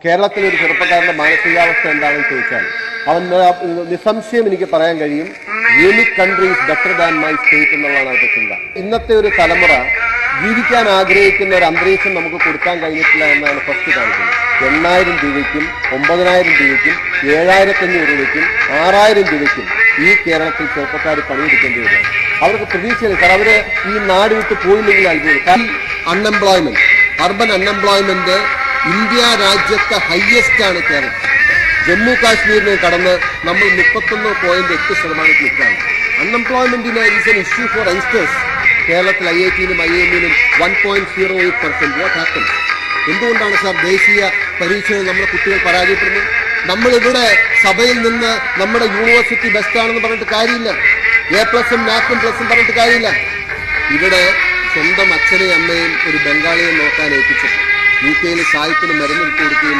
കേരളത്തിലെ ഒരു ചെറുപ്പക്കാരന്റെ മാനസികാവസ്ഥ എന്താണെന്ന് ചോദിച്ചാൽ അവൻ നിസ്സംശയം എനിക്ക് പറയാൻ കഴിയും, unique country is better than my state എന്നുള്ളതാണ് അവരുടെ ചിന്ത. ഇന്നത്തെ ഒരു തലമുറ ജീവിക്കാൻ ആഗ്രഹിക്കുന്ന ഒരു അന്തരീക്ഷം നമുക്ക് കൊടുക്കാൻ കഴിഞ്ഞിട്ടില്ല എന്നാണ് ഫസ്റ്റ് കാണിക്കുന്നത്. 8,000 രൂപയ്ക്കും 9,000 രൂപയ്ക്കും 7,500 രൂപയ്ക്കും 6,000 രൂപയ്ക്കും ഈ കേരളത്തിൽ ചെറുപ്പക്കാർ പണിയെടുക്കേണ്ടി വരിക. അവർക്ക് പ്രതീക്ഷയില്ല സാർ. അവര് ഈ നാട് വിട്ട് പോയില്ലെങ്കിൽ അത്ഭുതം. അൺഎംപ്ലോയ്മെന്റ്, അർബൻ അൺഎംപ്ലോയ്മെന്റ് ഇന്ത്യ രാജ്യത്തെ ഹയസ്റ്റ് ആണ് കേരളം. ജമ്മു കാശ്മീരിനെ കടന്ന് നമ്മൾ 31.8% നിൽക്കുകയാണ്. അൺഎംപ്ലോയ്മെന്റിന് is an issue for youngsters. കേരളത്തിൽ IIT-നും IIM-നും 1.08%. What happens? എന്തുകൊണ്ടാണ് സാർ ദേശീയ പരീക്ഷയിൽ നമ്മുടെ കുട്ടികൾ പരാജയപ്പെടുന്നത്? നമ്മളിവിടെ സഭയിൽ നിന്ന് നമ്മുടെ യൂണിവേഴ്സിറ്റി ബെസ്റ്റാണെന്ന് പറഞ്ഞിട്ട് കാര്യമില്ല. A+ഉം NAC+ഉം പറഞ്ഞിട്ട് കാര്യമില്ല. ഇവിടെ സ്വന്തം അച്ഛനെയും അമ്മയും ഒരു ബംഗാളിയെ നോക്കാൻ ഏൽപ്പിച്ചപ്പോൾ UK സാഹിത്യത്തിന് മരുന്ന് കൊടുക്കുകയും